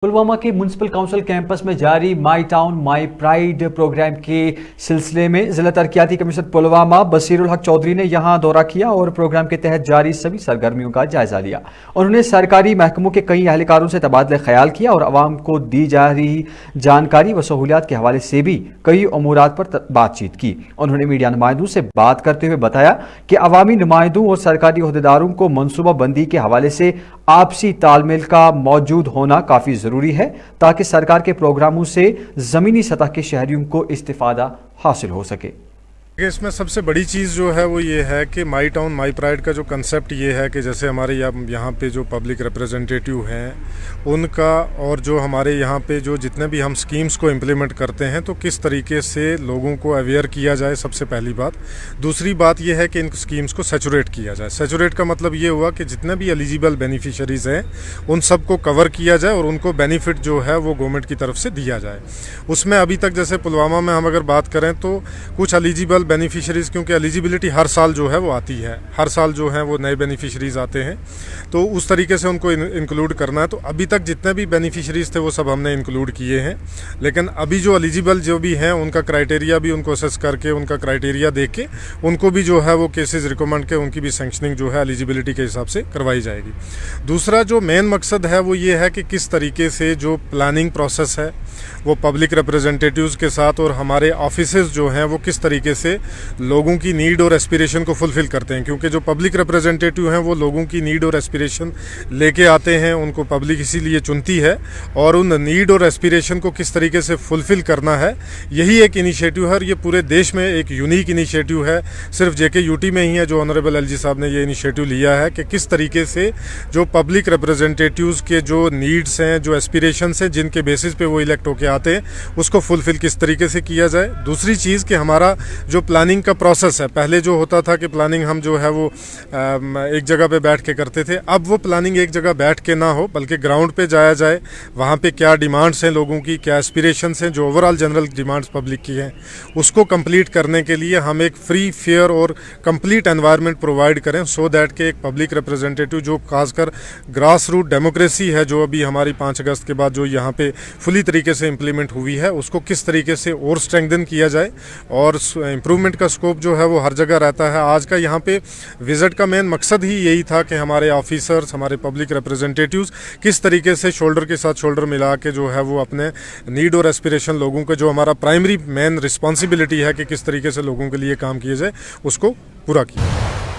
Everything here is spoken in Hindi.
पुलवामा के म्युनिसिपल काउंसिल कैंपस में जारी my town my pride program के सिलसिले में जिला तरक्याती कमिश्नर पुलवामा बसीरुल हक चौधरी ने यहां दौरा किया और प्रोग्राम के तहत जारी सभी सरगर्मियों का जायजा लिया। उन्होंने सरकारी महकमों के कई एहलकारों से तबादला ख्याल किया और आवाम को दी जा रही जानकारी व सहूलियात के हवाले से भी कई अमूरात पर बातचीत की। उन्होंने मीडिया नुमाइंदों से बात करते हुए बताया कि अवामी नुमाइंदों और सरकारी ओहदेदारों को मनसूबाबंदी के हवाले से आपसी तालमेल का मौजूद होना काफी जरूरी है ताकि सरकार के प्रोग्रामों से जमीनी सतह के शहरियों को इस्तिफादा हासिल हो सके। इसमें सबसे बड़ी चीज़ जो है वो ये है कि माई टाउन माई प्राइड का जो कंसेप्ट ये है कि जैसे हमारे यहाँ पे जो पब्लिक रिप्रेजेंटेटिव हैं उनका और जो हमारे यहाँ पे जो जितने भी हम स्कीम्स को इम्प्लीमेंट करते हैं तो किस तरीके से लोगों को अवेयर किया जाए, सबसे पहली बात। दूसरी बात ये है कि इन स्कीम्स को सैचुरेट किया जाए। सैचुरेट का मतलब ये हुआ कि जितने भी एलिजिबल बेनिफिशरीज़ हैं उन सबको कवर किया जाए और उनको बेनिफिट जो है वो गवर्नमेंट की तरफ से दिया जाए। उसमें अभी तक जैसे पुलवामा में हम अगर बात करें तो कुछ एलिजिबल बेनिफिशरीज़, क्योंकि एलिजिबिलिटी हर साल जो है वो आती है, हर साल जो है वो नए बेनिफिशरीज़ आते हैं, तो उस तरीके से उनको इंक्लूड करना है। तो अभी तक जितने भी बेनिफिशरीज़ थे वो सब हमने इंक्लूड किए हैं, लेकिन अभी जो एलिजिबल जो भी हैं उनका क्राइटेरिया भी उनको असेस करके उनका क्राइटेरिया देख के उनको भी जो है वो केसेस रिकमेंड के उनकी भी सैंक्शनिंग जो है एलिजिबिलिटी के हिसाब से करवाई जाएगी। दूसरा जो मेन मकसद है वो ये है कि किस तरीके से जो प्लानिंग प्रोसेस है वो पब्लिक रिप्रेजेंटेटिव्स के साथ और हमारे ऑफिसेज जो हैं वो किस तरीके से लोगों की नीड और एस्पिरेशन को फुलफ़िल करते हैं, क्योंकि जो पब्लिक रिप्रेजेंटेटिव हैं वो लोगों की नीड और एस्पिरेशन लेके आते हैं, उनको पब्लिक इसीलिए चुनती है और उन नीड और एस्पिरेशन को किस तरीके से फुलफ़िल करना है यही एक इनिशिएटिव है। और ये पूरे देश में एक यूनिक इनिशिएटिव है, सिर्फ जेके यूटी में ही है जो ऑनरेबल एलजी साहब ने ये इनिशिएटिव लिया है कि किस तरीके से जो पब्लिक रिप्रेजेंटेटिव्स के जो नीड्स हैं, जो एस्पिरेशंस हैं, जिनके बेसिस पे वो इलेक्ट होके आते हैं, उसको फुलफ़िल किस तरीके से किया जाए। दूसरी चीज़ कि हमारा जो प्लानिंग का प्रोसेस है, पहले जो होता था कि प्लानिंग हम जो है वो एक जगह पे बैठ के करते थे, अब वो प्लानिंग एक जगह बैठ के ना हो बल्कि ग्राउंड पे जाया जाए, वहाँ पे क्या डिमांड्स हैं लोगों की, क्या एस्पिरेशंस हैं, जो ओवरऑल जनरल डिमांड्स पब्लिक की हैं, उसको कंप्लीट करने के लिए हम एक फ्री फेयर और कंप्लीट एनवायरनमेंट प्रोवाइड करें, सो दैट के एक पब्लिक रिप्रेजेंटेटिव जो खासकर ग्रास रूट डेमोक्रेसी है जो अभी हमारी 5 अगस्त के बाद जो यहाँ पे फुली तरीके से इम्प्लीमेंट हुई है, उसको किस तरीके से और स्ट्रेंथन किया जाए और इम्प्रूवमेंट का स्कोप जो है वो हर जगह रहता है। आज का यहाँ पे विजिट का मेन मकसद ही यही था कि हमारे ऑफिसर्स, हमारे पब्लिक रिप्रेजेंटेटिव्स किस तरीके से शोल्डर के साथ शोल्डर मिला के जो है वो अपने नीड और एस्पिरेशन लोगों के, जो हमारा प्राइमरी मेन रिस्पॉन्सिबिलिटी है कि किस तरीके से लोगों के लिए काम किया जाए, उसको पूरा किया।